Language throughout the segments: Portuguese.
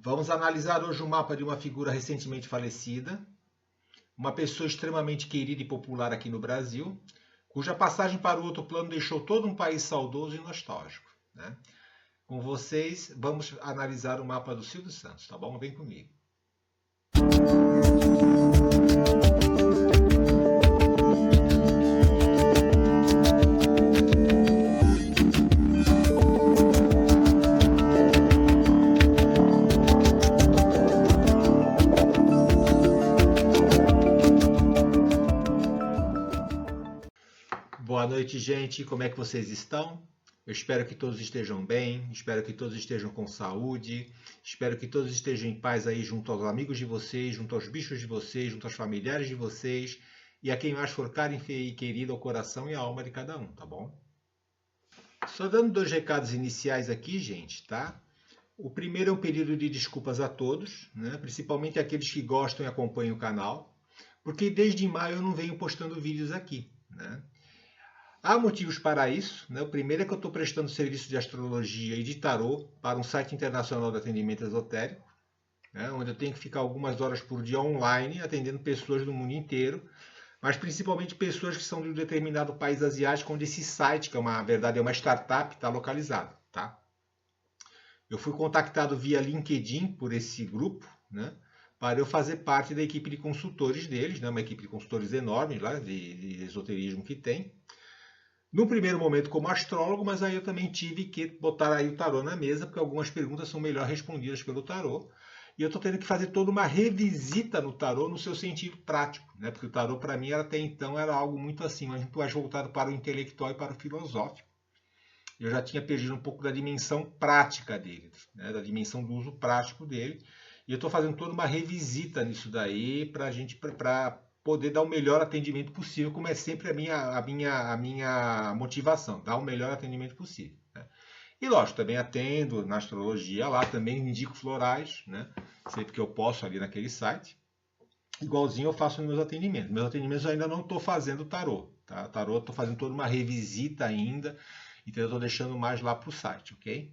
Vamos analisar hoje o mapa de uma figura recentemente falecida, uma pessoa extremamente querida e popular aqui no Brasil, cuja passagem para o outro plano deixou todo um país saudoso e nostálgico, né? Com vocês, vamos analisar o mapa do Silvio Santos, tá bom? Vem comigo. Boa noite, gente. Como é que vocês estão? Eu espero que todos estejam bem, espero que todos estejam com saúde, espero que todos estejam em paz aí junto aos amigos de vocês, junto aos bichos de vocês, junto aos familiares de vocês e a quem mais for caro e querido ao coração e à alma de cada um, tá bom? Só dando dois recados iniciais aqui, gente, tá? O primeiro é um pedido de desculpas a todos, né? Principalmente aqueles que gostam e acompanham o canal, porque desde maio eu não venho postando vídeos aqui, né? Há motivos para isso, né? O primeiro é que eu estou prestando serviço de astrologia e de tarô para um site internacional de atendimento esotérico, né? Onde eu tenho que ficar algumas horas por dia online atendendo pessoas do mundo inteiro, mas principalmente pessoas que são de um determinado país asiático onde esse site, que é uma verdade, é uma startup, está localizado, tá? Eu fui contactado via LinkedIn por esse grupo, né? Para eu fazer parte da equipe de consultores deles, né? Uma equipe de consultores enorme lá de esoterismo que tem. No primeiro momento como astrólogo, mas aí eu também tive que botar aí o tarô na mesa, porque algumas perguntas são melhor respondidas pelo tarô. E eu estou tendo que fazer toda uma revisita no tarô no seu sentido prático, né? Porque o tarô para mim até então era algo muito assim, mas muito mais voltado para o intelectual e para o filosófico. Eu já tinha perdido um pouco da dimensão prática dele, né? Da dimensão do uso prático dele. E eu estou fazendo toda uma revisita nisso daí para poder dar o melhor atendimento possível, como é sempre a minha motivação, dar o melhor atendimento possível, né? E lógico, também atendo na astrologia lá, também indico florais, né? Sempre que eu posso ali naquele site. Igualzinho eu faço nos meus atendimentos. Meus atendimentos eu ainda não estou fazendo tarô, tá? Tarô eu estou fazendo toda uma revisita ainda, então eu estou deixando mais lá para o site, ok?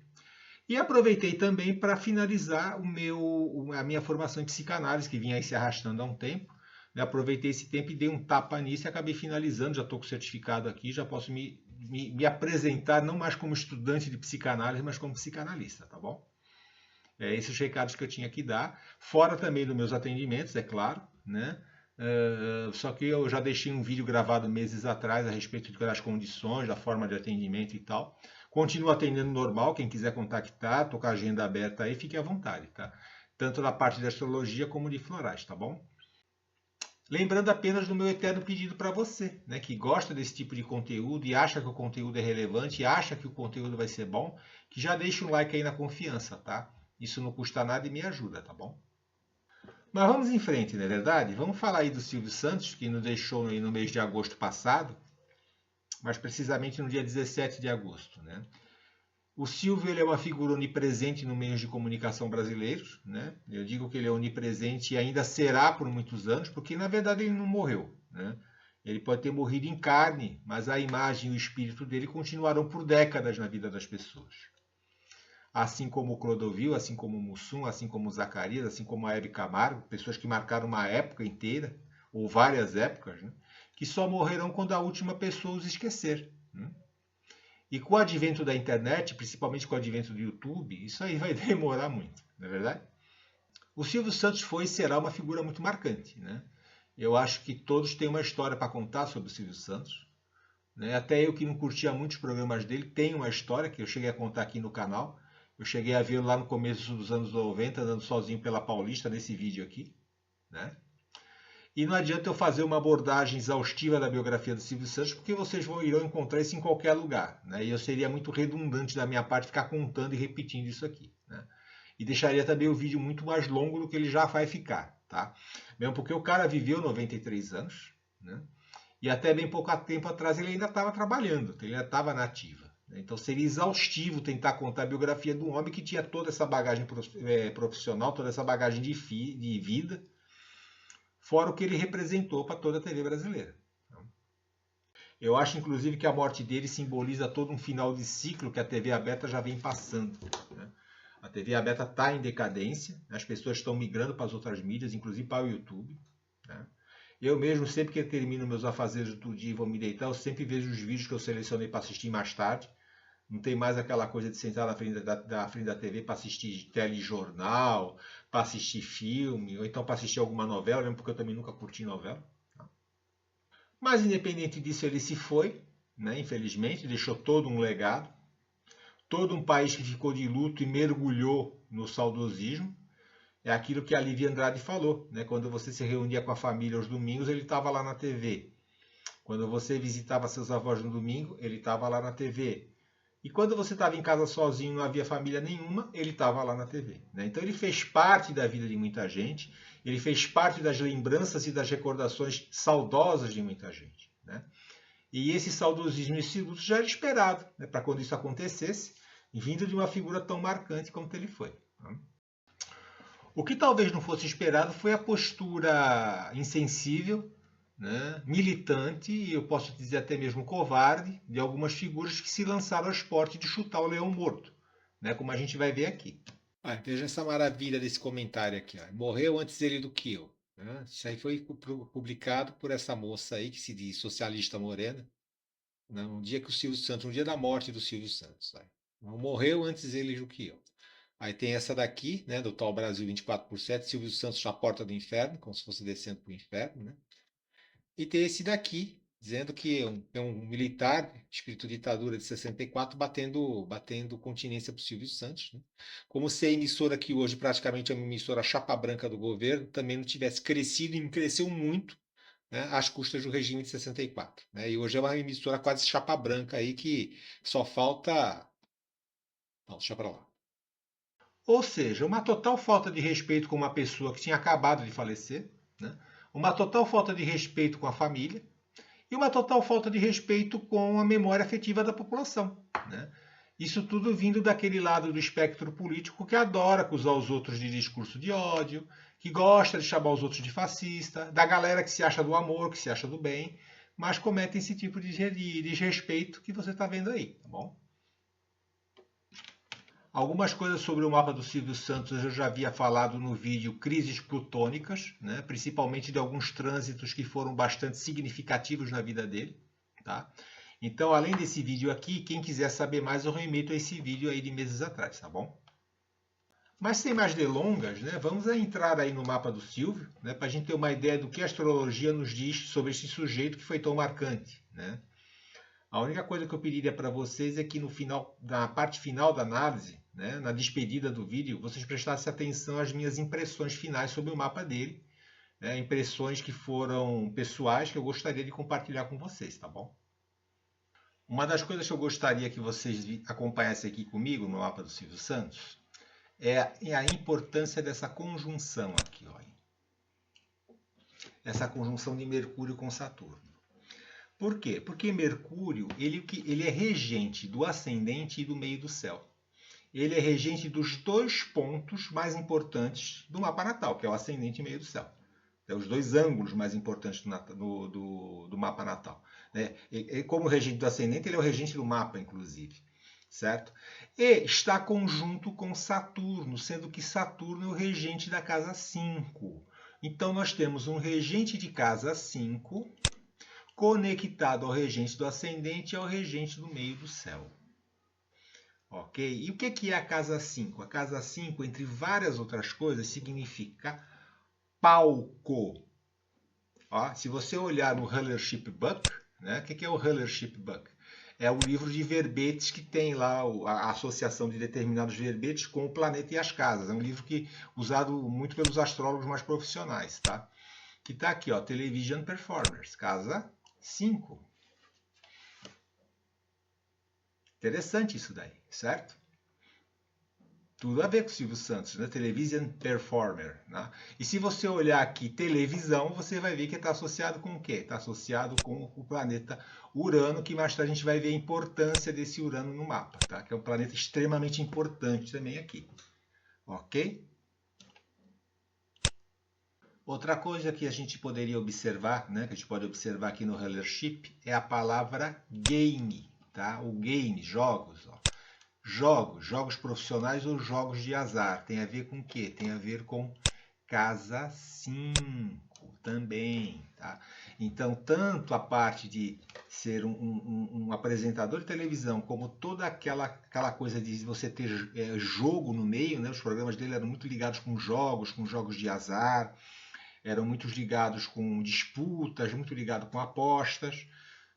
E aproveitei também para finalizar a minha formação em psicanálise, que vinha aí se arrastando há um tempo. Aproveitei esse tempo e dei um tapa nisso e acabei finalizando. Já estou com o certificado aqui, já posso me apresentar não mais como estudante de psicanálise, mas como psicanalista, tá bom? Esses os recados que eu tinha que dar, fora também dos meus atendimentos, é claro, né? Só que eu já deixei um vídeo gravado meses atrás a respeito das condições, da forma de atendimento e tal. Continuo atendendo normal, quem quiser contactar, estou com a agenda aberta aí, fique à vontade, tá? Tanto na parte de astrologia como de florais, tá bom? Lembrando apenas do meu eterno pedido para você, né, que gosta desse tipo de conteúdo e acha que o conteúdo é relevante, e acha que o conteúdo vai ser bom, que já deixe um like aí na confiança, tá? Isso não custa nada e me ajuda, tá bom? Mas vamos em frente, não é verdade? Vamos falar aí do Silvio Santos, que nos deixou aí no mês de agosto passado, mas precisamente no dia 17 de agosto, né? O Silvio ele é uma figura onipresente no meio de comunicação brasileiros, né? Eu digo que ele é onipresente e ainda será por muitos anos, porque na verdade ele não morreu, né? Ele pode ter morrido em carne, mas a imagem e o espírito dele continuarão por décadas na vida das pessoas. Assim como o Clodovil, assim como o Mussum, assim como o Zacarias, assim como a Hebe Camargo, pessoas que marcaram uma época inteira, ou várias épocas, né? Que só morrerão quando a última pessoa os esquecer, né? E com o advento da internet, principalmente com o advento do YouTube, isso aí vai demorar muito, não é verdade? O Silvio Santos foi e será uma figura muito marcante, né? Eu acho que todos têm uma história para contar sobre o Silvio Santos, né? Até eu que não curtia muitos programas dele, tem uma história que eu cheguei a contar aqui no canal. Eu cheguei a vê-lo lá no começo dos anos 90, andando sozinho pela Paulista, nesse vídeo aqui, né? E não adianta eu fazer uma abordagem exaustiva da biografia do Silvio Santos, porque vocês irão encontrar isso em qualquer lugar, né? E eu seria muito redundante da minha parte ficar contando e repetindo isso aqui, né? E deixaria também o vídeo muito mais longo do que ele já vai ficar, tá? Mesmo porque o cara viveu 93 anos, né? E até bem pouco tempo atrás ele ainda estava trabalhando, ele ainda estava na ativa. Então seria exaustivo tentar contar a biografia de um homem que tinha toda essa bagagem profissional, toda essa bagagem de vida, fora o que ele representou para toda a TV brasileira. Eu acho, inclusive, que a morte dele simboliza todo um final de ciclo que a TV aberta já vem passando, né? A TV aberta está em decadência, as pessoas estão migrando para as outras mídias, inclusive para o YouTube. Né? Eu mesmo, sempre que eu termino meus afazeres do dia e vou me deitar, eu sempre vejo os vídeos que eu selecionei para assistir mais tarde. Não tem mais aquela coisa de sentar na frente da TV para assistir telejornal, para assistir filme, ou então para assistir alguma novela, mesmo porque eu também nunca curti novela. Tá? Mas independente disso, ele se foi, né? Infelizmente, deixou todo um legado. Todo um país que ficou de luto e mergulhou no saudosismo. É aquilo que a Lívia Andrade falou, né? Quando você se reunia com a família aos domingos, ele estava lá na TV. Quando você visitava seus avós no domingo, ele estava lá na TV. E quando você estava em casa sozinho, não havia família nenhuma, ele estava lá na TV. Né? Então ele fez parte da vida de muita gente, ele fez parte das lembranças e das recordações saudosas de muita gente. Né? E esse saudosismo e esse luto já era esperado, né? Para quando isso acontecesse, vindo de uma figura tão marcante como ele foi. Né? O que talvez não fosse esperado foi a postura insensível, né, militante, e eu posso dizer até mesmo covarde, de algumas figuras que se lançaram ao esporte de chutar o leão morto, né, como a gente vai ver aqui. Veja essa maravilha desse comentário aqui. Ó. Morreu antes ele do que eu. Né? Isso aí foi publicado por essa moça aí, que se diz socialista morena, né, no dia que o Silvio Santos, no dia da morte do Silvio Santos. Né? Morreu antes ele do que eu. Aí tem essa daqui, né, do tal Brasil 24/7, Silvio Santos na porta do inferno, como se fosse descendo para o inferno, né? E tem esse daqui, dizendo que é um militar, espírito ditadura de 64, batendo continência para o Silvio Santos. Né? Como se a emissora que hoje praticamente é uma emissora chapa branca do governo, também não tivesse crescido e cresceu muito, né, às custas do regime de 64. Né? E hoje é uma emissora quase chapa branca aí que só falta... Não, deixa para lá. Ou seja, uma total falta de respeito com uma pessoa que tinha acabado de falecer, né? Uma total falta de respeito com a família e uma total falta de respeito com a memória afetiva da população. Né? Isso tudo vindo daquele lado do espectro político que adora acusar os outros de discurso de ódio, que gosta de chamar os outros de fascista, da galera que se acha do amor, que se acha do bem, mas comete esse tipo de desrespeito que você está vendo aí, tá bom? Algumas coisas sobre o mapa do Silvio Santos eu já havia falado no vídeo Crises Plutônicas, né? Principalmente de alguns trânsitos que foram bastante significativos na vida dele. Tá? Então, além desse vídeo aqui, quem quiser saber mais, eu remito a esse vídeo aí de meses atrás, tá bom? Mas sem mais delongas, né? Vamos entrar aí no mapa do Silvio, né? Para a gente ter uma ideia do que a astrologia nos diz sobre esse sujeito que foi tão marcante. Né? A única coisa que eu pediria para vocês é que no final, na parte final da análise, né, na despedida do vídeo, vocês prestassem atenção às minhas impressões finais sobre o mapa dele, né, impressões que foram pessoais que eu gostaria de compartilhar com vocês, tá bom? Uma das coisas que eu gostaria que vocês acompanhassem aqui comigo no mapa do Silvio Santos é a importância dessa conjunção aqui, ó. Essa conjunção de Mercúrio com Saturno. Por quê? Porque Mercúrio ele é regente do ascendente e do meio do céu. Ele é regente dos dois pontos mais importantes do mapa natal, que é o ascendente e meio do céu. É os dois ângulos mais importantes do mapa natal. Como regente do ascendente, ele é o regente do mapa, inclusive. Certo? E está conjunto com Saturno, sendo que Saturno é o regente da casa 5. Então, nós temos um regente de casa 5 conectado ao regente do ascendente e ao regente do meio do céu. Ok? E o que é a casa 5? A casa 5, entre várias outras coisas, significa palco. Ó, se você olhar no Hellership Book, né? O que é o Hellership Book? É o livro de verbetes que tem lá a associação de determinados verbetes com o planeta e as casas. É um livro usado muito pelos astrólogos mais profissionais, tá? Que está aqui, ó, Television Performers, casa 5. Interessante isso daí, certo? Tudo a ver com o Silvio Santos, né? Television Performer. Né? E se você olhar aqui televisão, você vai ver que está associado com o quê? Está associado com o planeta Urano, que mais tarde a gente vai ver a importância desse Urano no mapa, tá? Que é um planeta extremamente importante também aqui. Ok? Outra coisa que a gente poderia observar, né? Que a gente pode observar aqui no Hellership, é a palavra game. Tá? O game, jogos. Ó. Jogos profissionais ou jogos de azar. Tem a ver com o quê? Tem a ver com casa 5 também, tá? Então, tanto a parte de ser um apresentador de televisão, como toda aquela coisa de você ter jogo no meio, né? Os programas dele eram muito ligados com jogos de azar, eram muito ligados com disputas, muito ligados com apostas,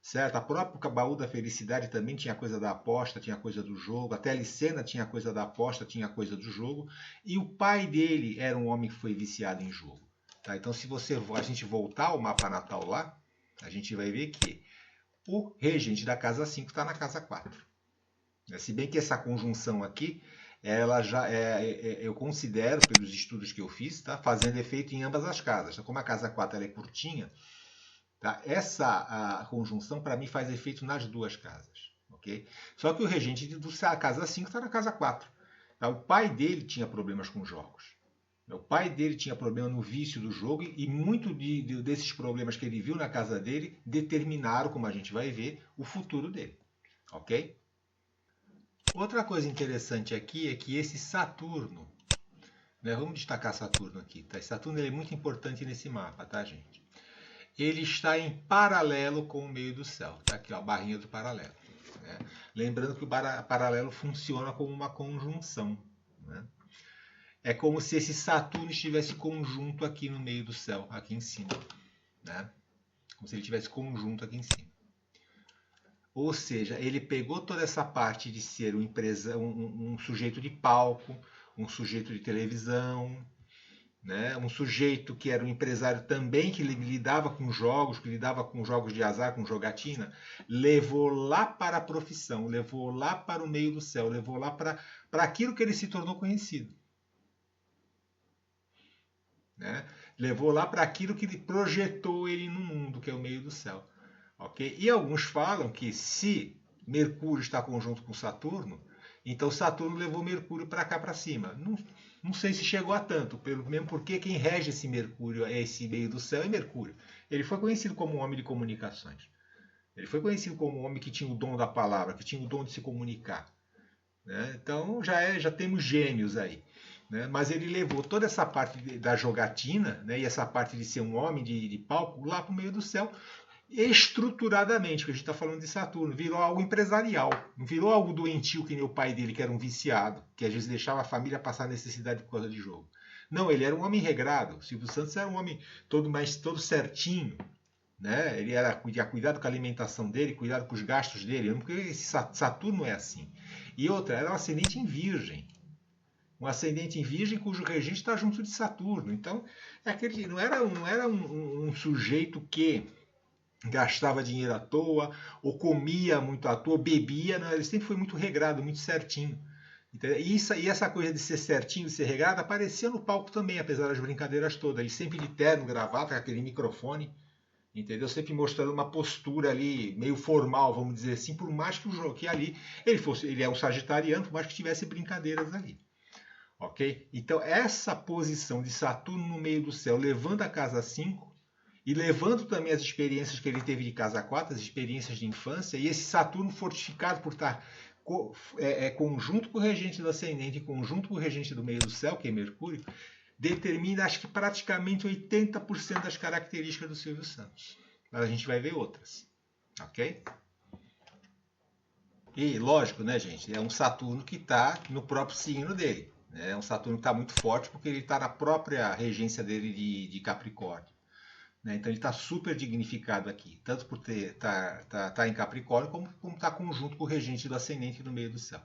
certo? A própria Baú da Felicidade também tinha coisa da aposta, tinha coisa do jogo, a Telecena tinha coisa da aposta, tinha coisa do jogo, e o pai dele era um homem que foi viciado em jogo. Tá? Então, se a gente voltar ao mapa natal lá, a gente vai ver que o regente da casa 5 está na casa 4. Se bem que essa conjunção aqui, ela já eu considero, pelos estudos que eu fiz, tá? Fazendo efeito em ambas as casas. Então, como a casa 4 ela é curtinha, tá? Essa conjunção, para mim, faz efeito nas duas casas. Okay? Só que o regente da casa 5 está na casa 4. Tá? O pai dele tinha problemas com jogos. O pai dele tinha problema no vício do jogo e muito desses problemas que ele viu na casa dele determinaram, como a gente vai ver, o futuro dele. Ok? Outra coisa interessante aqui é que esse Saturno, né, vamos destacar Saturno aqui, tá? Saturno é muito importante nesse mapa, tá, gente? Ele está em paralelo com o meio do céu, tá aqui, ó, a barrinha do paralelo. Né? Lembrando que o paralelo funciona como uma conjunção, né? É como se esse Saturno estivesse conjunto aqui no meio do céu, aqui em cima, né? Como se ele estivesse conjunto aqui em cima. Ou seja, ele pegou toda essa parte de ser um sujeito de palco, um sujeito de televisão, né? Um sujeito que era um empresário também, que lidava com jogos, que lidava com jogos de azar, com jogatina, levou lá para a profissão, levou lá para o meio do céu, levou lá para aquilo que ele se tornou conhecido. Né? Levou lá para aquilo que projetou ele no mundo, que é o meio do céu. Okay? E alguns falam que se Mercúrio está conjunto com Saturno, então Saturno levou Mercúrio para cá para cima. Não sei se chegou a tanto, mesmo porque quem rege esse Mercúrio, esse meio do céu, é Mercúrio. Ele foi conhecido como um homem de comunicações. Ele foi conhecido como um homem que tinha o dom da palavra, que tinha o dom de se comunicar. Né? Então já temos gênios aí. Né? Mas ele levou toda essa parte da jogatina, né? E essa parte de ser um homem de palco lá para o meio do céu, estruturadamente, que a gente está falando de Saturno, virou algo empresarial, não virou algo doentio que nem o pai dele, que era um viciado, que às vezes deixava a família passar necessidade por causa de jogo. Não, ele era um homem regrado. O Silvio Santos era um homem todo certinho. Né? Ele tinha cuidado com a alimentação dele, cuidado com os gastos dele, porque esse Saturno é assim. E outra, era um ascendente em Virgem. Um ascendente em Virgem cujo regente está junto de Saturno. Então, não era um sujeito que gastava dinheiro à toa, ou comia muito à toa, bebia. Não, ele sempre foi muito regrado, muito certinho. E essa coisa de ser certinho, de ser regrado, aparecia no palco também, apesar das brincadeiras todas. Ele sempre de terno, gravata, com aquele microfone. Entendeu? Sempre mostrando uma postura ali meio formal, vamos dizer assim, por mais que o jogo que ali ele é um sagitariano, por mais que tivesse brincadeiras ali. Ok? Então, essa posição de Saturno no meio do céu, levando a casa 5 e levando também as experiências que ele teve de casa 4, as experiências de infância, e esse Saturno fortificado por estar conjunto com o regente do ascendente, conjunto com o regente do meio do céu, que é Mercúrio, determina, acho que praticamente 80% das características do Silvio Santos. Mas a gente vai ver outras. Ok? E lógico, né, gente? É um Saturno que está no próprio signo dele. É um Saturno que está muito forte porque ele está na própria regência dele de Capricórnio. Né? Então ele está super dignificado aqui, tanto por tá em Capricórnio, como está conjunto com o regente do ascendente no meio do céu.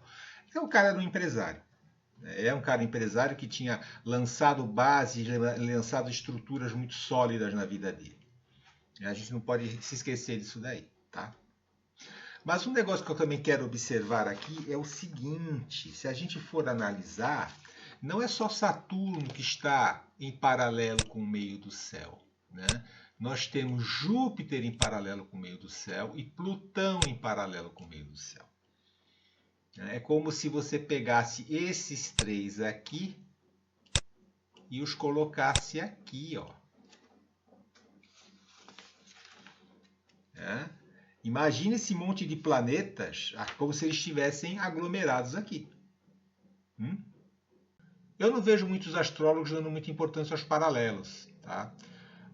Então o cara era um empresário. É um cara empresário que tinha lançado bases, lançado estruturas muito sólidas na vida dele. A gente não pode se esquecer disso daí, tá? Mas um negócio que eu também quero observar aqui é o seguinte: se a gente for analisar, não é só Saturno que está em paralelo com o meio do céu, né? Nós temos Júpiter em paralelo com o meio do céu e Plutão em paralelo com o meio do céu. É como se você pegasse esses três aqui e os colocasse aqui, ó. Imagine esse monte de planetas como se eles estivessem aglomerados aqui. Eu não vejo muitos astrólogos dando muita importância aos paralelos, tá?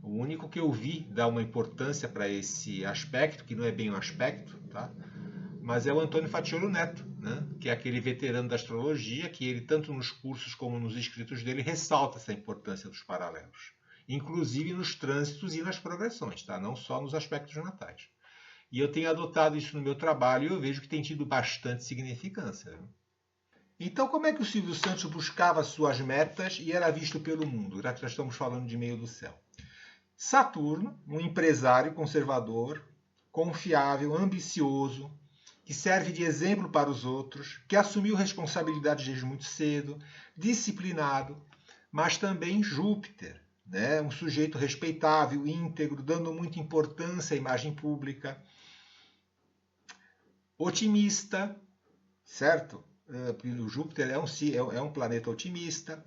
O único que eu vi dar uma importância para esse aspecto, que não é bem um aspecto, tá? Mas é o Antônio Fatiolo Neto, né? Que é aquele veterano da astrologia, que ele, tanto nos cursos como nos escritos dele, ressalta essa importância dos paralelos. Inclusive nos trânsitos e nas progressões, tá? Não só nos aspectos natais. E eu tenho adotado isso no meu trabalho e eu vejo que tem tido bastante significância. Então, como é que o Silvio Santos buscava suas metas e era visto pelo mundo, já que nós estamos falando de meio do céu? Saturno, um empresário conservador, confiável, ambicioso, que serve de exemplo para os outros, que assumiu responsabilidades desde muito cedo, disciplinado, mas também Júpiter, né? Um sujeito respeitável, íntegro, dando muita importância à imagem pública, otimista, certo? O Júpiter é um planeta otimista,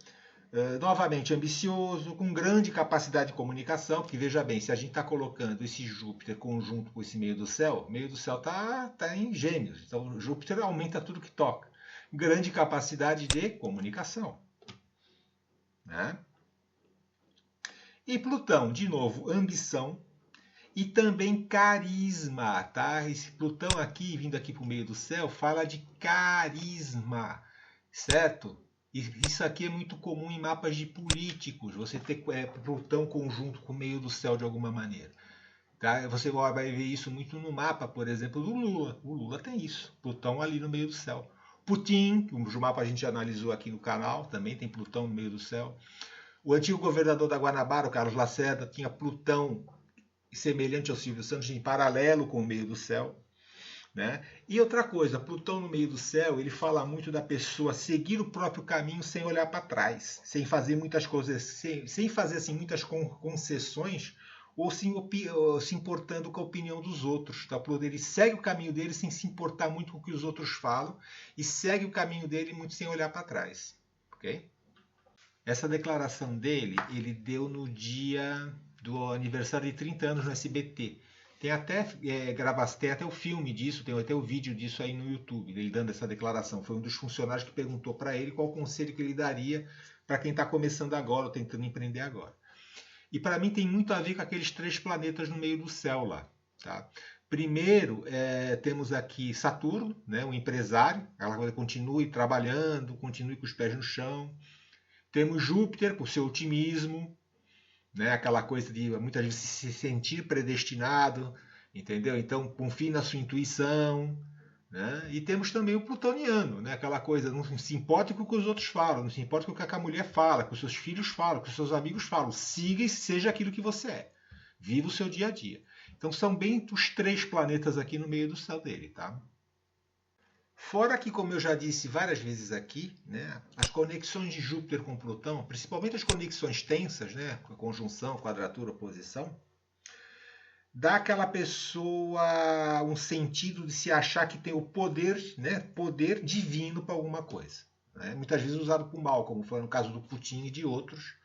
novamente ambicioso, com grande capacidade de comunicação, porque veja bem, se a gente está colocando esse Júpiter conjunto com esse meio do céu está em Gêmeos, então Júpiter aumenta tudo que toca. Grande capacidade de comunicação. Né? E Plutão, de novo, ambição e também carisma, tá? Esse Plutão aqui, vindo aqui para o meio do céu, fala de carisma, certo? Isso aqui é muito comum em mapas de políticos, você ter Plutão conjunto com o meio do céu de alguma maneira. Tá? Você vai ver isso muito no mapa, por exemplo, do Lula. O Lula tem isso, Plutão ali no meio do céu. Putin, que o mapa a gente analisou aqui no canal, também tem Plutão no meio do céu. O antigo governador da Guanabara, o Carlos Lacerda, tinha Plutão semelhante ao Silvio Santos, em paralelo com o meio do céu. Né? E outra coisa, Plutão no meio do céu, ele fala muito da pessoa seguir o próprio caminho sem olhar para trás, sem fazer muitas coisas, sem fazer assim, muitas concessões ou se importando com a opinião dos outros. Tá? Ele segue o caminho dele sem se importar muito com o que os outros falam e segue o caminho dele muito sem olhar para trás. Okay? Essa declaração dele, ele deu no dia do aniversário de 30 anos no SBT. Tem até tem até o filme disso, tem até o vídeo disso aí no YouTube, ele dando essa declaração. Foi um dos funcionários que perguntou para ele qual o conselho que ele daria para quem está começando agora, ou tentando empreender agora. E para mim tem muito a ver com aqueles 3 planetas no meio do céu lá. Tá? Primeiro, temos aqui Saturno, né, um empresário, ela continue trabalhando, continue com os pés no chão. Temos Júpiter, por seu otimismo, né? Aquela coisa de muitas vezes se sentir predestinado, entendeu? Então confie na sua intuição. Né? E temos também o plutoniano, né? Aquela coisa, não se importe com o que os outros falam, não se importe com o que a mulher fala, com os seus filhos falam, com os seus amigos falam. Siga e seja aquilo que você é. Viva o seu dia a dia. Então são bem os 3 planetas aqui no meio do céu dele, tá? Fora que, como eu já disse várias vezes aqui, né, as conexões de Júpiter com Plutão, principalmente as conexões tensas, né, com a conjunção, quadratura, oposição, dá àquela pessoa um sentido de se achar que tem o poder, né, poder divino para alguma coisa. Né, muitas vezes usado para o mal, como foi no caso do Putin e de outros,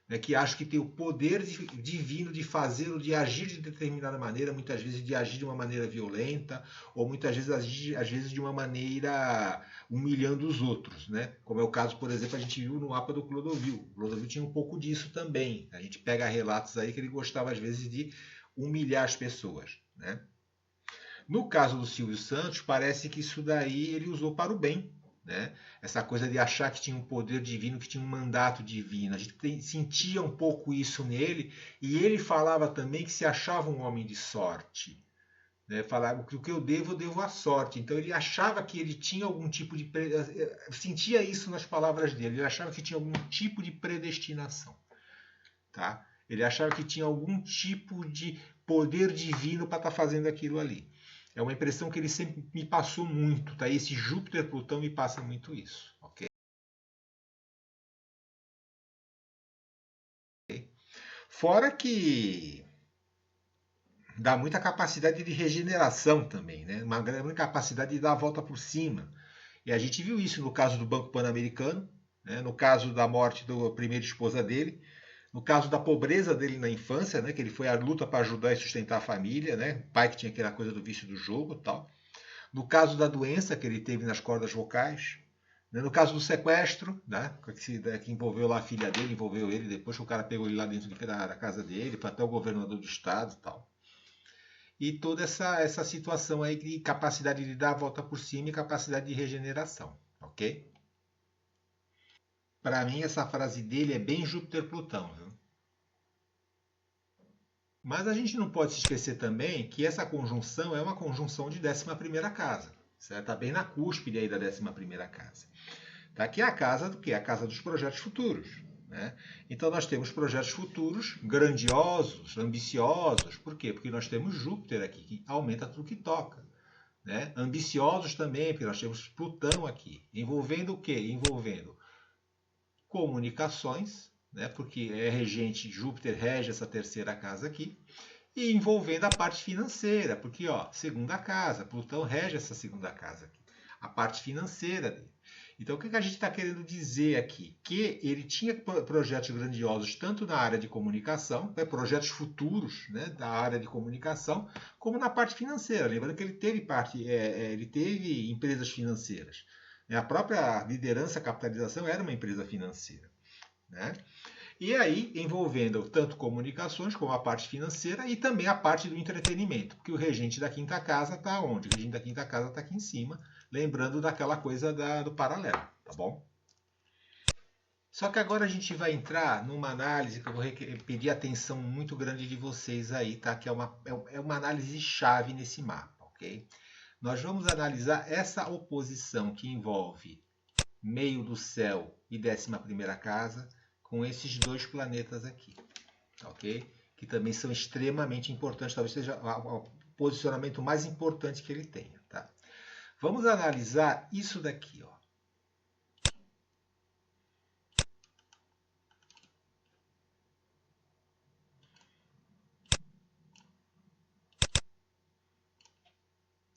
né, que acham que tem o poder divino de fazer ou de agir de determinada maneira, muitas vezes de agir de uma maneira violenta, ou muitas vezes agir às vezes de uma maneira humilhando os outros. Né? Como é o caso, por exemplo, a gente viu no mapa do Clodovil. O Clodovil tinha um pouco disso também. A gente pega relatos aí que ele gostava às vezes de humilhar as pessoas. Né? No caso do Silvio Santos, parece que isso daí ele usou para o bem. Né? Essa coisa de achar que tinha um poder divino, que tinha um mandato divino. A gente sentia um pouco isso nele, e ele falava também que se achava um homem de sorte. Né? Falava que o que eu devo à sorte. Então ele achava que ele tinha algum tipo de... sentia isso nas palavras dele. Ele achava que tinha algum tipo de predestinação. Tá? Ele achava que tinha algum tipo de poder divino para estar fazendo aquilo ali. É uma impressão que ele sempre me passou muito, tá? Esse Júpiter-Plutão me passa muito isso, ok? Fora que dá muita capacidade de regeneração também, né? Uma grande capacidade de dar a volta por cima. E a gente viu isso no caso do Banco Pan-Americano, né? No caso da morte da primeira esposa dele, No caso da pobreza dele na infância, né, que ele foi à luta para ajudar e sustentar a família, né, o pai que tinha aquela coisa do vício do jogo e tal. No caso da doença que ele teve nas cordas vocais, né, no caso do sequestro, né, que envolveu lá a filha dele, envolveu ele, depois que o cara pegou ele lá dentro da casa dele, foi até o governador do estado e tal. E toda essa situação aí de capacidade de dar a volta por cima e capacidade de regeneração, ok? Para mim, essa frase dele é bem Júpiter-Plutão, viu? Mas a gente não pode se esquecer também que essa conjunção é uma conjunção de 11ª casa. Está bem na cúspide aí da 11ª casa. Tá? Que é a casa do quê? A casa dos projetos futuros. Né? Então nós temos projetos futuros grandiosos, ambiciosos. Por quê? Porque nós temos Júpiter aqui, que aumenta tudo que toca. Né? Ambiciosos também, porque nós temos Plutão aqui. Envolvendo o quê? Envolvendo comunicações, né? Porque é regente, Júpiter rege essa 3ª casa aqui, e envolvendo a parte financeira, porque ó, 2ª casa, Plutão rege essa 2ª casa aqui, a parte financeira dele. Então o que a gente está querendo dizer aqui? Que ele tinha projetos grandiosos tanto na área de comunicação, né, projetos futuros, né, da área de comunicação, como na parte financeira. Lembrando que ele teve empresas financeiras. A própria liderança, a capitalização era uma empresa financeira. Né? E aí, envolvendo tanto comunicações como a parte financeira e também a parte do entretenimento, porque o regente da 5ª casa está onde? O regente da 5ª casa está aqui em cima, lembrando daquela coisa do paralelo, tá bom? Só que agora a gente vai entrar numa análise que eu vou pedir atenção muito grande de vocês aí, tá? Que é uma análise chave nesse mapa, ok? Nós vamos analisar essa oposição que envolve meio do céu e 11ª casa com esses dois planetas aqui, ok? Que também são extremamente importantes, talvez seja o posicionamento mais importante que ele tenha, tá? Vamos analisar isso daqui, ó.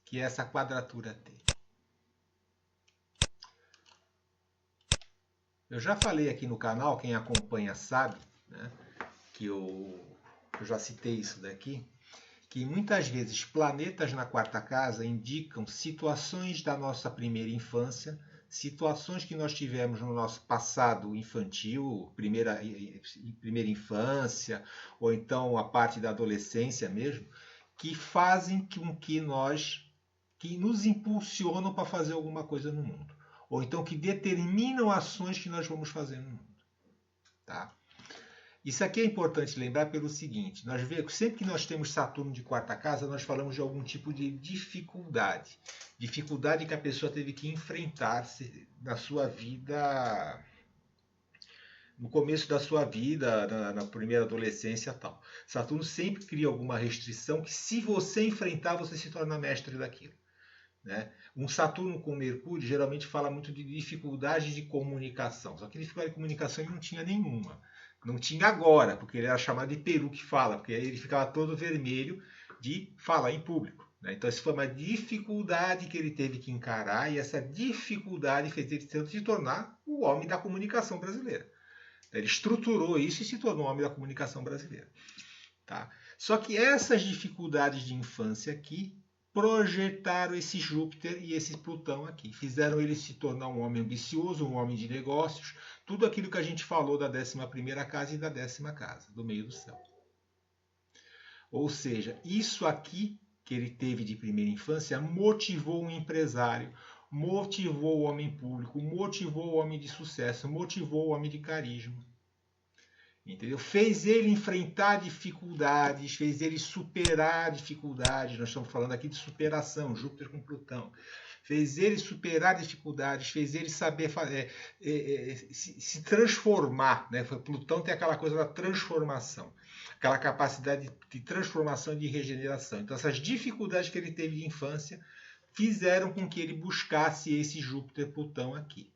Que é essa quadratura T. Eu já falei aqui no canal, quem acompanha sabe, né, que eu já citei isso daqui, que muitas vezes planetas na 4ª casa indicam situações da nossa primeira infância, situações que nós tivemos no nosso passado infantil, primeira infância, ou então a parte da adolescência mesmo, que fazem com que nos impulsionam para fazer alguma coisa no mundo. Ou então que determinam ações que nós vamos fazer no mundo. Tá? Isso aqui é importante lembrar pelo seguinte, nós vemos, sempre que nós temos Saturno de 4ª casa, nós falamos de algum tipo de dificuldade. Dificuldade que a pessoa teve que enfrentar na sua vida, no começo da sua vida, na primeira adolescência e tal. Saturno sempre cria alguma restrição que, se você enfrentar, você se torna mestre daquilo. Né? Um Saturno com Mercúrio geralmente fala muito de dificuldade de comunicação. Só que dificuldade de comunicação ele não tinha nenhuma. Não tinha agora, porque ele era chamado de peru que fala, porque aí ele ficava todo vermelho de falar em público. Né? Então, isso foi uma dificuldade que ele teve que encarar, e essa dificuldade fez ele se tornar o homem da comunicação brasileira. Ele estruturou isso e se tornou o homem da comunicação brasileira. Tá? Só que essas dificuldades de infância aqui projetaram esse Júpiter e esse Plutão aqui. Fizeram ele se tornar um homem ambicioso, um homem de negócios, tudo aquilo que a gente falou da 11ª casa e da 10ª casa, do meio do céu. Ou seja, isso aqui que ele teve de primeira infância motivou um empresário, motivou o homem público, motivou o homem de sucesso, motivou o homem de carisma. Entendeu? Fez ele enfrentar dificuldades, fez ele superar dificuldades. Nós estamos falando aqui de superação, Júpiter com Plutão. Fez ele superar dificuldades, fez ele saber se transformar. Né? Plutão tem aquela coisa da transformação, aquela capacidade de transformação e de regeneração. Então, essas dificuldades que ele teve de infância fizeram com que ele buscasse esse Júpiter-Plutão aqui.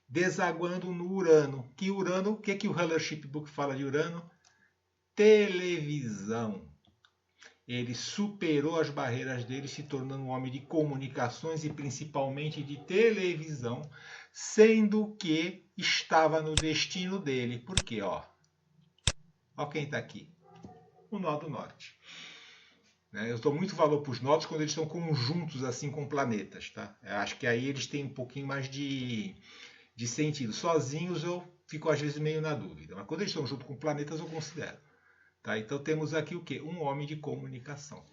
Desaguando no Urano. Que Urano, o que o Rulership Book fala de Urano? Televisão. Ele superou as barreiras dele, se tornando um homem de comunicações e principalmente de televisão, sendo que estava no destino dele. Por quê? Ó, Olha quem está aqui. O nó do norte. Eu dou muito valor para os nodos quando eles estão conjuntos assim com planetas, tá? Eu acho que aí eles têm um pouquinho mais de sentido. Sozinhos eu fico às vezes meio na dúvida, mas quando eles estão junto com planetas eu considero. Tá? Então temos aqui o quê? Um homem de comunicação.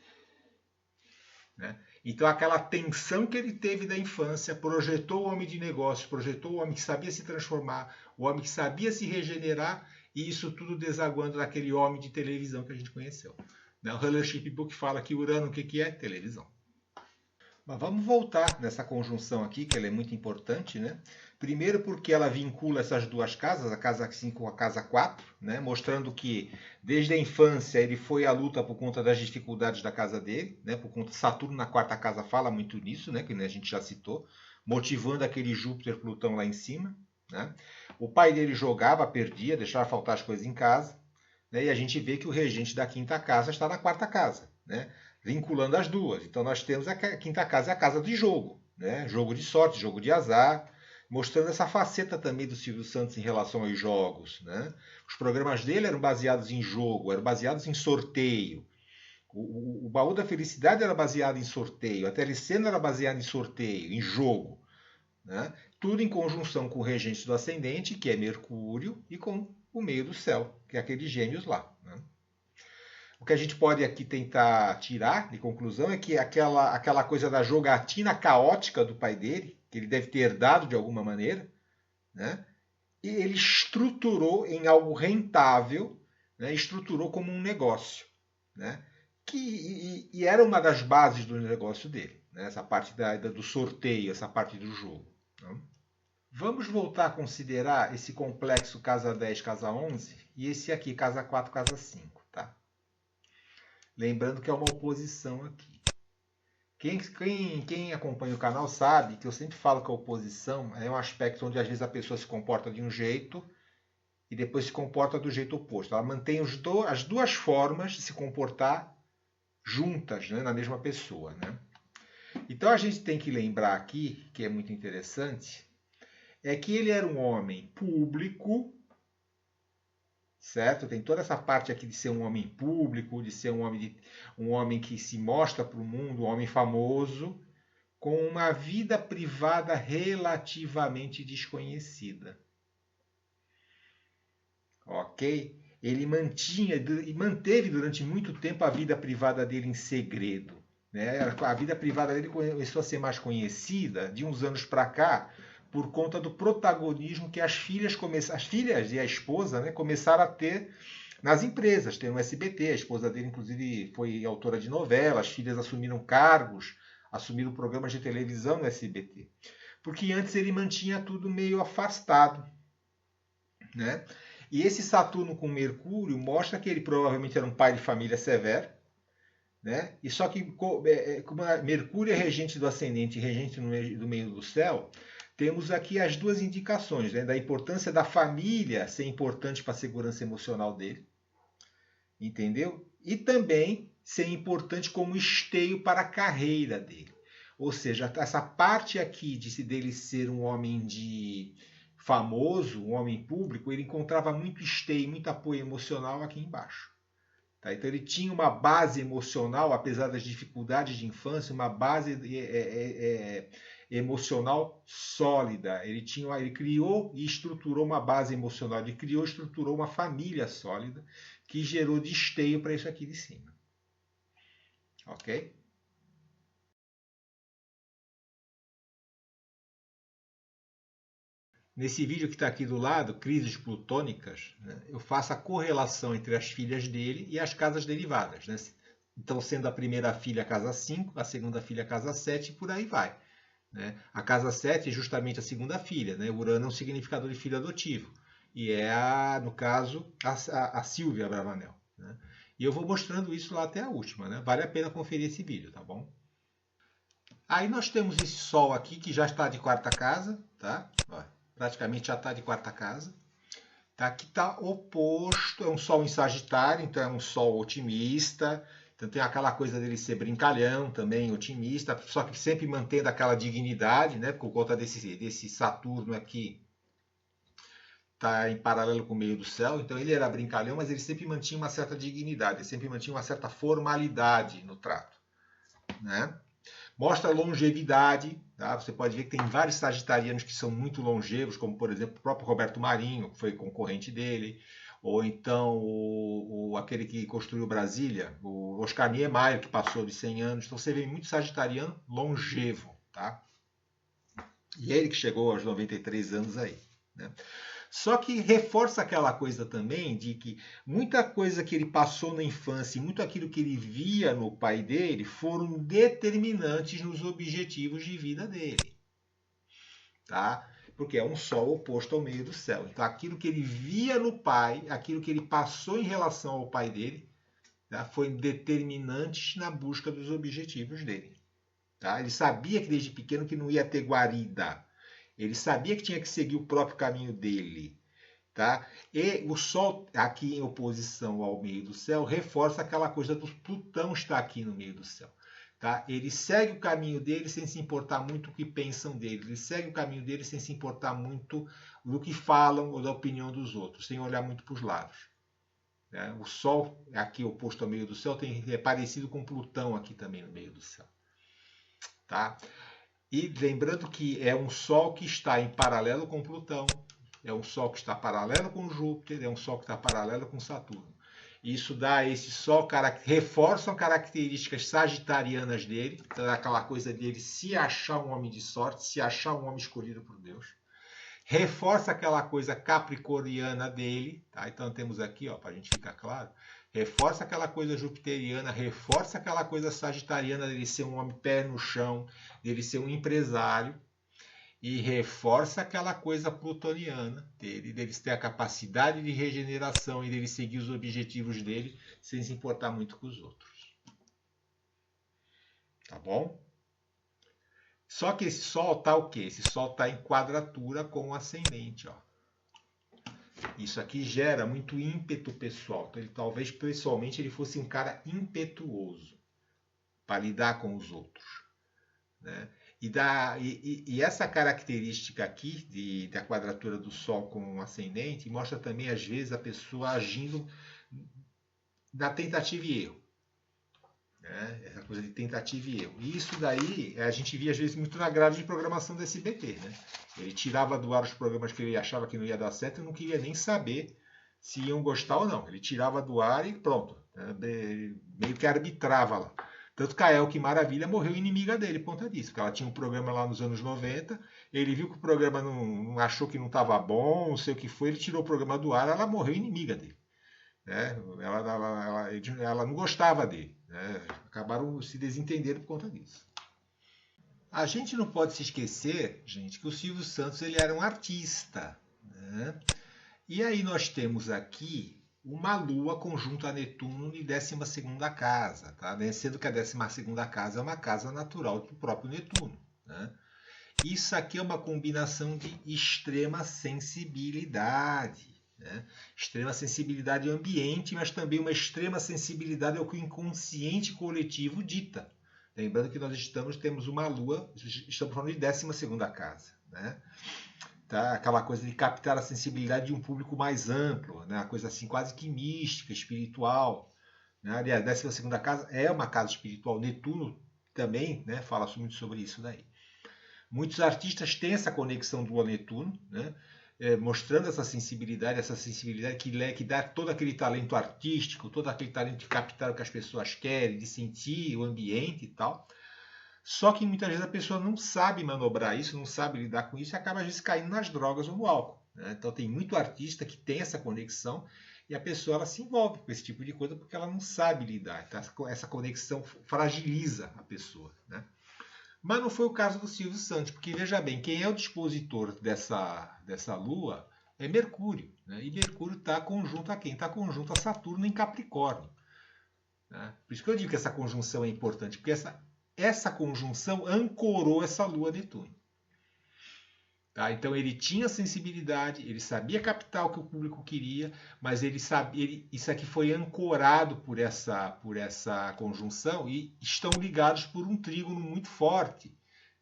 Né? Então aquela tensão que ele teve da infância projetou o homem de negócios, projetou o homem que sabia se transformar, o homem que sabia se regenerar, e isso tudo desaguando naquele homem de televisão que a gente conheceu. O Rulership Book fala que Urano o que é? Televisão. Mas vamos voltar nessa conjunção aqui, que ela é muito importante, né? Primeiro porque ela vincula essas duas casas, a casa 5 com a casa 4, né? Mostrando que desde a infância ele foi à luta por conta das dificuldades da casa dele, né? Por conta Saturno na quarta casa fala muito nisso, né? Que a gente já citou, motivando aquele Júpiter Plutão lá em cima, né? O pai dele jogava, perdia, deixava faltar as coisas em casa, né? E a gente vê que o regente da quinta casa está na quarta casa, né? Vinculando as duas. Então nós temos a quinta casa, é a casa de jogo, né? Jogo de sorte, jogo de azar, mostrando essa faceta também do Silvio Santos em relação aos jogos, né? Os programas dele eram baseados em jogo, eram baseados em sorteio. O Baú da Felicidade era baseado em sorteio, a Telecena era baseada em sorteio, em jogo, né? Tudo em conjunção com o regente do ascendente, que é Mercúrio, e com o meio do céu, que é aqueles gêmeos lá, né? O que a gente pode aqui tentar tirar de conclusão é que aquela coisa da jogatina caótica do pai dele, que ele deve ter herdado de alguma maneira, né? E ele estruturou em algo rentável, né? Estruturou como um negócio, né? E era uma das bases do negócio dele, né? Essa parte do sorteio, essa parte do jogo. Né? Vamos voltar a considerar esse complexo casa 10, casa 11 e esse aqui, casa 4, casa 5. Tá? Lembrando que é uma oposição aqui. Quem acompanha o canal sabe que eu sempre falo que a oposição é um aspecto onde às vezes a pessoa se comporta de um jeito e depois se comporta do jeito oposto. Ela mantém as duas formas de se comportar juntas, né, na mesma pessoa. Né? Então a gente tem que lembrar aqui, que é muito interessante, é que ele era um homem público, certo? Tem toda essa parte aqui de ser um homem público, de ser um homem que se mostra para o mundo, um homem famoso, com uma vida privada relativamente desconhecida. Ok? Ele manteve durante muito tempo a vida privada dele em segredo. Né? A vida privada dele começou a ser mais conhecida de uns anos para cá, por conta do protagonismo que as filhas e a esposa, né, começaram a ter nas empresas. Tem no SBT, a esposa dele inclusive foi autora de novela, as filhas assumiram cargos, assumiram programas de televisão no SBT. Porque antes ele mantinha tudo meio afastado. Né? E esse Saturno com Mercúrio mostra que ele provavelmente era um pai de família severo, né? E só que como Mercúrio é regente do ascendente e regente do meio do céu, temos aqui as duas indicações, né, da importância da família ser importante para a segurança emocional dele, entendeu? E também ser importante como esteio para a carreira dele. Ou seja, essa parte aqui dele ser um homem famoso, um homem público, ele encontrava muito esteio, muito apoio emocional aqui embaixo. Tá? Então ele tinha uma base emocional, apesar das dificuldades de infância, uma base emocional sólida. Ele criou e estruturou uma base emocional, ele criou e estruturou uma família sólida que gerou deesteio para isso aqui de cima. Ok? Nesse vídeo que está aqui do lado, crises plutônicas, né, eu faço a correlação entre as filhas dele e as casas derivadas. Né? Então, sendo a primeira filha a casa 5, a segunda filha a casa 7 e por aí vai. Né? A casa 7 é justamente a segunda filha. Né? Urano é um significador de filho adotivo. E é, no caso, a Silvia Bravanel. Né? E eu vou mostrando isso lá até a última. Né? Vale a pena conferir esse vídeo, tá bom? Aí nós temos esse Sol aqui, que já está de quarta casa. Tá? Ó, praticamente já está de quarta casa. Tá? Aqui está oposto, é um Sol em Sagitário, então é um Sol otimista. Então tem aquela coisa dele ser brincalhão também, otimista, só que sempre mantendo aquela dignidade, né? Por conta desse Saturno aqui. está em paralelo com o meio do céu, então ele era brincalhão, mas ele sempre mantinha uma certa dignidade, ele sempre mantinha uma certa formalidade no trato, né? Mostra longevidade, tá? Você pode ver que tem vários sagitarianos que são muito longevos, como por exemplo o próprio Roberto Marinho, que foi concorrente dele, ou então aquele que construiu Brasília, o Oscar Niemeyer, que passou de 100 anos. Então você vê muito sagitariano longevo, tá? E ele que chegou aos 93 anos aí, né? Só que reforça aquela coisa também de que muita coisa que ele passou na infância e muito aquilo que ele via no pai dele foram determinantes nos objetivos de vida dele, tá? Porque é um sol oposto ao meio do céu. Então aquilo que ele via no pai, aquilo que ele passou em relação ao pai dele, tá? Foi determinante na busca dos objetivos dele, tá? Ele sabia que desde pequeno que não ia ter guarida. Ele sabia que tinha que seguir o próprio caminho dele, tá? E o Sol, aqui em oposição ao meio do céu, reforça aquela coisa do Plutão estar aqui no meio do céu, tá? Ele segue o caminho dele sem se importar muito o que pensam dele. Ele segue o caminho dele sem se importar muito do que falam ou da opinião dos outros, sem olhar muito para os lados, né? O Sol, aqui oposto ao meio do céu, é parecido com Plutão aqui também no meio do céu, tá? E lembrando que é um Sol que está em paralelo com Plutão, é um Sol que está paralelo com Júpiter, é um Sol que está paralelo com Saturno. Isso dá a esse Sol, reforçam características sagitarianas dele, então é aquela coisa dele se achar um homem de sorte, se achar um homem escolhido por Deus. Reforça aquela coisa capricorniana dele, tá? Então temos aqui, para a gente ficar claro, reforça aquela coisa jupiteriana, reforça aquela coisa sagitariana dele ser um homem pé no chão, dele ser um empresário, e reforça aquela coisa plutoniana dele ter a capacidade de regeneração e dele seguir os objetivos dele sem se importar muito com os outros. Tá bom? Só que esse Sol está o quê? Esse Sol está em quadratura com o ascendente, ó. Isso aqui gera muito ímpeto pessoal. Então, talvez pessoalmente ele fosse um cara impetuoso para lidar com os outros, né? E essa característica aqui da quadratura do Sol com o ascendente mostra também, às vezes, a pessoa agindo na tentativa e erro, né? Essa coisa de tentativa e erro. E isso daí a gente via, às vezes, muito na grade de programação do SBT, né? Ele tirava do ar os programas que ele achava que não ia dar certo e não queria nem saber se iam gostar ou não. Ele tirava do ar e pronto, né? Meio que arbitrava lá. Tanto que a Elke Maravilha morreu inimiga dele por conta disso, porque ela tinha um programa lá nos anos 90, ele viu que o programa não achou que não estava bom, não sei o que foi, ele tirou o programa do ar, ela morreu inimiga dele, né? Ela não gostava dele, né? Acabaram se desentendendo por conta disso. A gente não pode se esquecer, gente, que o Silvio Santos ele era um artista, né? E aí nós temos aqui uma Lua conjunto a Netuno em 12ª casa, tá? Sendo que a 12ª casa é uma casa natural do próprio Netuno, né? Isso aqui é uma combinação de extrema sensibilidade, né? Extrema sensibilidade ao ambiente, mas também uma extrema sensibilidade ao que o inconsciente coletivo dita. Lembrando que nós temos uma Lua, estamos falando de 12ª casa, né? Tá? Aquela coisa de captar a sensibilidade de um público mais amplo, né? Uma coisa assim quase que mística, espiritual, né? Aliás, a 12ª casa é uma casa espiritual. Netuno também, né, fala muito sobre isso daí. Muitos artistas têm essa conexão do Netuno, né? Mostrando essa sensibilidade que dá todo aquele talento artístico, todo aquele talento de captar o que as pessoas querem, de sentir o ambiente e tal. Só que muitas vezes a pessoa não sabe manobrar isso, não sabe lidar com isso e acaba às vezes caindo nas drogas ou no álcool, né? Então tem muito artista que tem essa conexão e a pessoa ela se envolve com esse tipo de coisa porque ela não sabe lidar. Então essa conexão fragiliza a pessoa, né? Mas não foi o caso do Silvio Santos, porque veja bem, quem é o dispositor dessa Lua é Mercúrio, né? E Mercúrio está conjunto a quem? Está conjunto a Saturno em Capricórnio, né? Por isso que eu digo que essa conjunção é importante, porque essa conjunção ancorou essa Lua Netuno. Tá? Então ele tinha sensibilidade, ele sabia captar o que o público queria, mas isso aqui foi ancorado por essa conjunção e estão ligados por um trígono muito forte,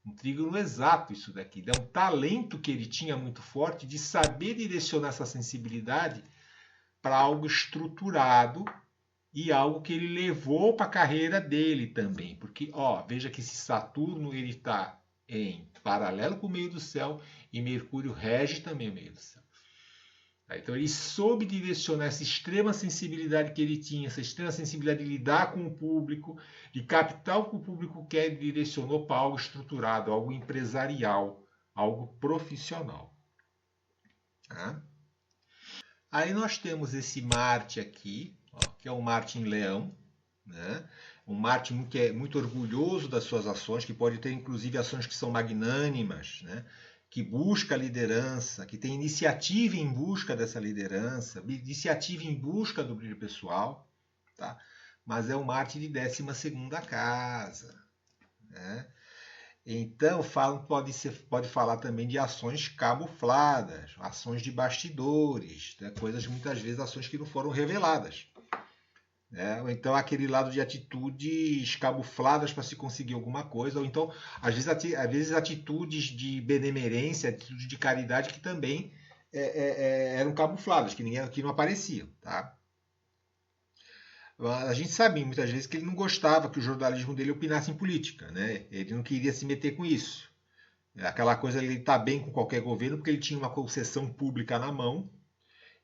Um trígono exato isso daqui. É um talento que ele tinha muito forte de saber direcionar essa sensibilidade para algo estruturado e algo que ele levou para a carreira dele também. Porque, ó, veja que esse Saturno ele está em paralelo com o meio do céu e Mercúrio rege também o meio do céu. Então ele soube direcionar essa extrema sensibilidade que ele tinha, essa extrema sensibilidade de lidar com o público, de captar o que o público quer, e direcionou para algo estruturado, algo empresarial, algo profissional. Tá? Aí nós temos esse Marte aqui, ó, que é um Marte em Leão, né? Um Marte que é muito orgulhoso das suas ações, que pode ter inclusive ações que são magnânimas, né? Que busca a liderança, que tem iniciativa em busca dessa liderança, iniciativa em busca do brilho pessoal, tá? Mas é um Marte de 12ª casa, né? Então pode falar também de ações camufladas, ações de bastidores, né? Coisas muitas vezes ações que não foram reveladas. Ou então aquele lado de atitudes camufladas para se conseguir alguma coisa, ou então às vezes atitudes de benemerência, atitudes de caridade que também eram camufladas, que não apareciam. Tá? A gente sabe muitas vezes que ele não gostava que o jornalismo dele opinasse em política, né? Ele não queria se meter com isso. Aquela coisa, ele está bem com qualquer governo porque ele tinha uma concessão pública na mão,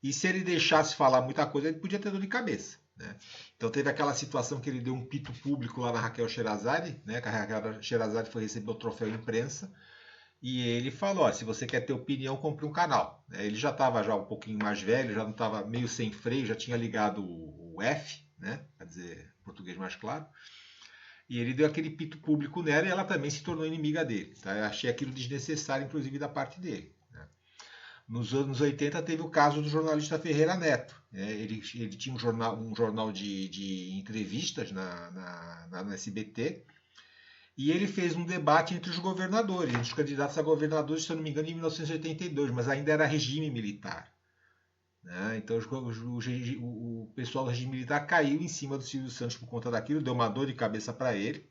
e se ele deixasse falar muita coisa, ele podia ter dor de cabeça. Né? Então teve aquela situação que ele deu um pito público lá na Raquel Sherazade, né? Que a Raquel Sherazade foi receber o troféu imprensa, e ele falou, ó, se você quer ter opinião, compre um canal. Ele já estava um pouquinho mais velho, já não estava meio sem freio, já tinha ligado o F, né? Quer dizer, português mais claro, e ele deu aquele pito público nela e ela também se tornou inimiga dele. Tá? Eu achei aquilo desnecessário, inclusive, da parte dele. Nos anos 80 teve o caso do jornalista Ferreira Neto. Ele tinha um jornal de entrevistas no SBT, e ele fez um debate entre os governadores, entre os candidatos a governadores, se eu não me engano, em 1982, mas ainda era regime militar. Então o pessoal do regime militar caiu em cima do Silvio Santos por conta daquilo, deu uma dor de cabeça para ele.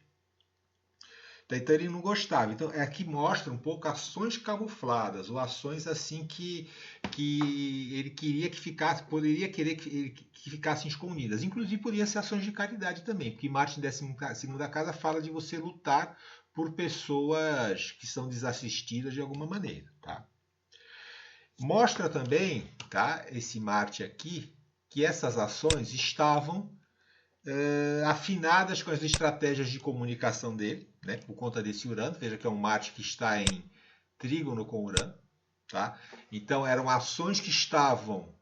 Então ele não gostava. Então aqui mostra um pouco ações camufladas, ou ações assim que ele queria que ficasse, poderia querer que ficassem escondidas. Inclusive poderia ser ações de caridade também, porque Marte em 12ª casa fala de você lutar por pessoas que são desassistidas de alguma maneira. Tá? Mostra também, tá, esse Marte aqui, que essas ações estavam afinadas com as estratégias de comunicação dele, né, por conta desse Urano. Veja que é um Marte que está em trígono com Urano. Tá? Então eram ações que estavam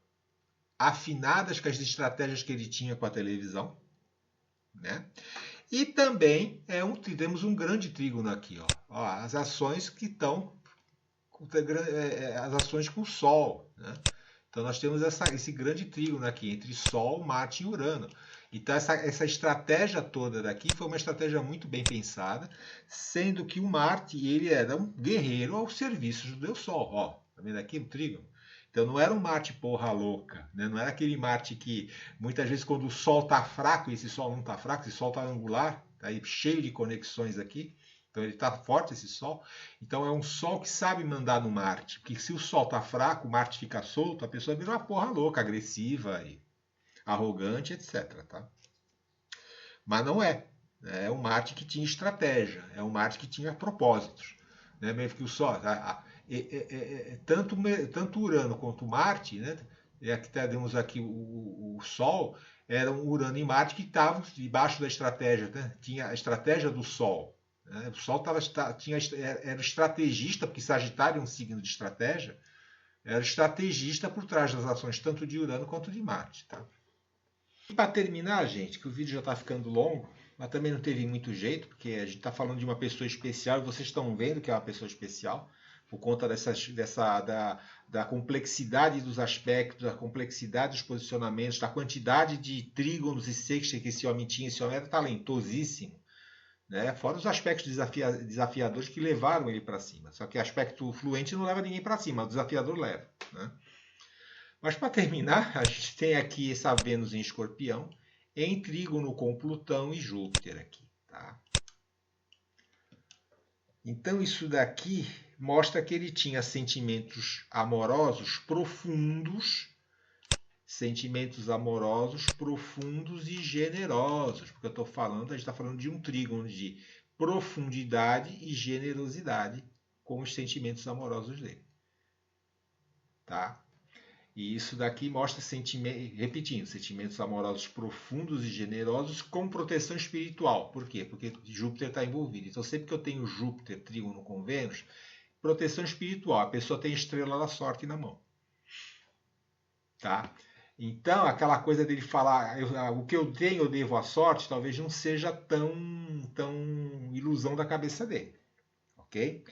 afinadas com as estratégias que ele tinha com a televisão. Né? E também temos um grande trígono aqui. Ó, as ações que estão as ações com o Sol. Né? Então nós temos esse grande trígono aqui entre Sol, Marte e Urano. Então essa estratégia toda daqui foi uma estratégia muito bem pensada, sendo que o Marte ele era um guerreiro ao serviço do Deus Sol. Ó, tá vendo aqui o trígono? Então não era um Marte porra louca, né? Não era aquele Marte que muitas vezes quando o Sol está fraco, e esse Sol não está fraco, esse Sol está angular, tá aí cheio de conexões aqui. Então ele está forte esse Sol. Então é um Sol que sabe mandar no Marte. Porque se o Sol está fraco, o Marte fica solto, a pessoa vira uma porra louca, agressiva e arrogante, etc. Tá? Mas não é. É um Marte que tinha estratégia. É um Marte que tinha propósitos. Né? Mesmo que o Sol... tanto Urano quanto Marte, né? Aqui temos aqui o Sol, era um Urano e Marte que estavam debaixo da estratégia. Né? Tinha a estratégia do Sol. O Sol era estrategista, porque Sagitário é um signo de estratégia, era estrategista por trás das ações tanto de Urano quanto de Marte. Tá? E para terminar, gente, que o vídeo já está ficando longo, mas também não teve muito jeito, porque a gente está falando de uma pessoa especial e vocês estão vendo que é uma pessoa especial, por conta da complexidade dos aspectos, da complexidade dos posicionamentos, da quantidade de trígonos e sextas que esse homem tinha. Esse homem era talentosíssimo. Né? Fora os aspectos desafiadores que levaram ele para cima. Só que o aspecto fluente não leva ninguém para cima, o desafiador leva. Né? Mas para terminar, a gente tem aqui essa Vênus em Escorpião, em trígono com Plutão e Júpiter aqui. Tá? Então isso daqui mostra que ele tinha sentimentos amorosos profundos e generosos, porque a gente está falando de um trígono de profundidade e generosidade com os sentimentos amorosos dele. Tá? E isso daqui mostra sentimentos amorosos profundos e generosos com proteção espiritual. Por quê? Porque Júpiter está envolvido. Então, sempre que eu tenho Júpiter trígono com Vênus, proteção espiritual. A pessoa tem estrela da sorte na mão. Tá? Então, aquela coisa dele falar, o que eu tenho eu devo à sorte, talvez não seja tão ilusão da cabeça dele. Ok?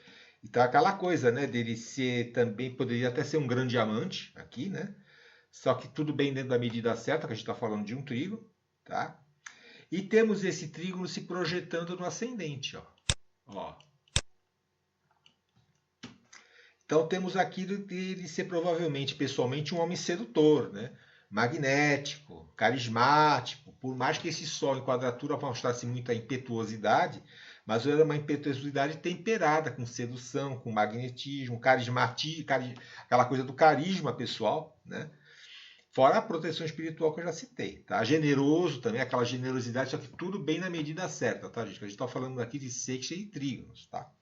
Então, aquela coisa, né, dele ser também, poderia até ser um grande amante aqui, né? Só que tudo bem dentro da medida certa, que a gente está falando de um trígono, tá? E temos esse trígono se projetando no ascendente, ó. Então, temos aqui dele ser provavelmente, pessoalmente, um homem sedutor, né? Magnético, carismático, por mais que esse Sol em quadratura mostrasse muita impetuosidade, mas era uma impetuosidade temperada, com sedução, com magnetismo, carismatismo, aquela coisa do carisma pessoal, né? Fora a proteção espiritual que eu já citei, tá? Generoso também, aquela generosidade, só que tudo bem na medida certa, tá, gente? A gente está falando aqui de sexta e trígonos, tá?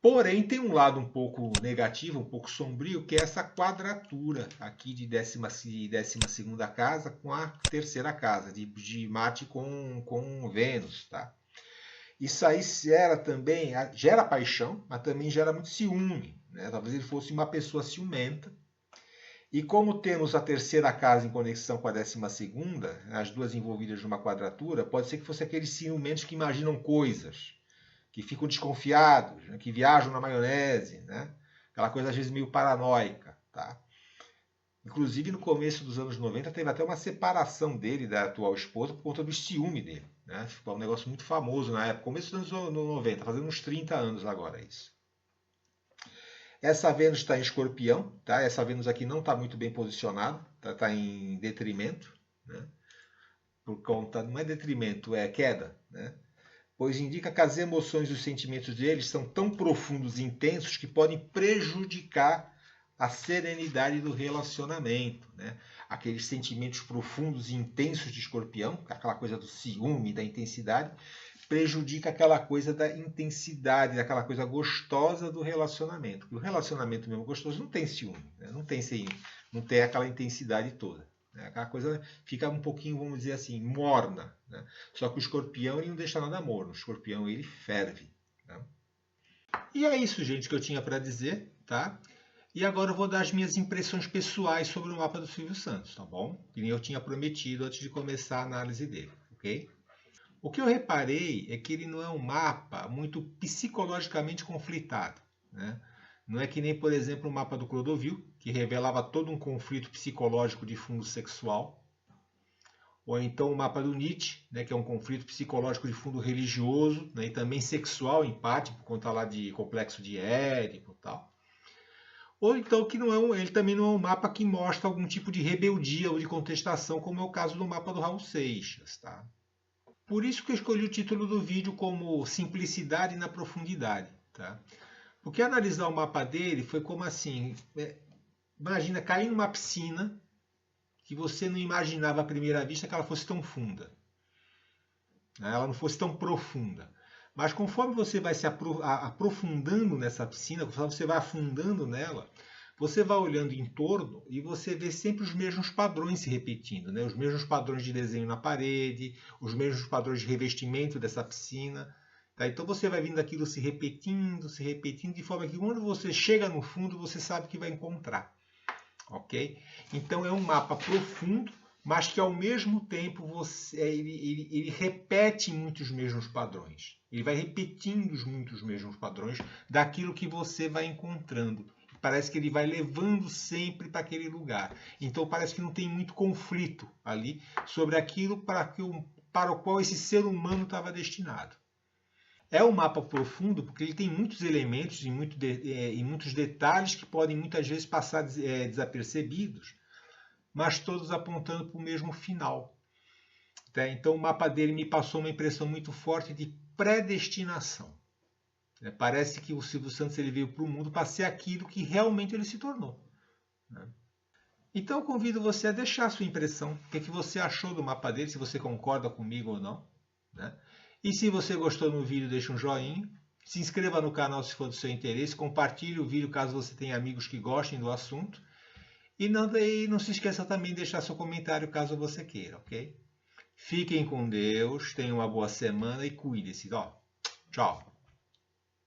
Porém, tem um lado um pouco negativo, um pouco sombrio, que é essa quadratura aqui de 12ª casa com a terceira casa, de Marte com Vênus, tá? Isso aí gera paixão, mas também gera muito ciúme, né? Talvez ele fosse uma pessoa ciumenta. E como temos a terceira casa em conexão com a 12ª, as duas envolvidas numa quadratura, pode ser que fosse aqueles ciumentos que imaginam coisas, que ficam desconfiados, né? Que viajam na maionese, né? Aquela coisa às vezes meio paranoica, tá? Inclusive no começo dos anos 90 teve até uma separação dele da atual esposa por conta do ciúme dele, né? Ficou um negócio muito famoso na época, começo dos anos 90, fazendo uns 30 anos agora isso. Essa Vênus está em Escorpião, tá? Essa Vênus aqui não está muito bem posicionada, tá em detrimento, né? Por conta, não é detrimento, é queda, né? Pois indica que as emoções e os sentimentos deles são tão profundos e intensos que podem prejudicar a serenidade do relacionamento, né? Aqueles sentimentos profundos e intensos de Escorpião, aquela coisa do ciúme, da intensidade, prejudica aquela coisa da intensidade, daquela coisa gostosa do relacionamento. O relacionamento mesmo gostoso não tem ciúme, né? Não tem aquela intensidade toda. Né? Aquela coisa fica um pouquinho, vamos dizer assim, morna. Né? Só que o escorpião ele não deixa nada morno, o escorpião ele ferve. Né? E é isso, gente, que eu tinha para dizer, tá? E agora eu vou dar as minhas impressões pessoais sobre o mapa do Silvio Santos, tá bom? Que nem eu tinha prometido antes de começar a análise dele, ok? O que eu reparei é que ele não é um mapa muito psicologicamente conflitado, né? Não é que nem, por exemplo, o mapa do Clodovil, que revelava todo um conflito psicológico de fundo sexual, ou então o mapa do Nietzsche, né, que é um conflito psicológico de fundo religioso, né, e também sexual, em parte, por conta lá de complexo de Édipo e tal. Ou então que ele também não é um mapa que mostra algum tipo de rebeldia ou de contestação, como é o caso do mapa do Raul Seixas, tá? Por isso que eu escolhi o título do vídeo como Simplicidade na Profundidade. Tá? Porque analisar o mapa dele foi como assim, imagina cair numa piscina que você não imaginava à primeira vista que ela fosse tão funda. Né? Ela não fosse tão profunda. Mas conforme você vai se aprofundando nessa piscina, conforme você vai afundando nela, você vai olhando em torno e você vê sempre os mesmos padrões se repetindo, né? Os mesmos padrões de desenho na parede, os mesmos padrões de revestimento dessa piscina. Tá? Então você vai vendo aquilo se repetindo, de forma que quando você chega no fundo, você sabe que vai encontrar. Ok? Então é um mapa profundo, mas que ao mesmo tempo ele repete muitos mesmos padrões. Ele vai repetindo muitos mesmos padrões daquilo que você vai encontrando. Parece que ele vai levando sempre para aquele lugar. Então parece que não tem muito conflito ali sobre aquilo para o qual esse ser humano estava destinado. É um mapa profundo porque ele tem muitos elementos e muitos detalhes que podem muitas vezes passar desapercebidos, mas todos apontando para o mesmo final. Tá? Então o mapa dele me passou uma impressão muito forte de predestinação. Parece que o Silvio Santos ele veio para o mundo para ser aquilo que realmente ele se tornou. Né? Então eu convido você a deixar a sua impressão. O que você achou do mapa dele, se você concorda comigo ou não. Né? E se você gostou do vídeo, deixa um joinha. Se inscreva no canal se for do seu interesse. Compartilhe o vídeo caso você tenha amigos que gostem do assunto. E não se esqueça também de deixar seu comentário caso você queira, ok? Fiquem com Deus, tenham uma boa semana e cuide-se. Tchau!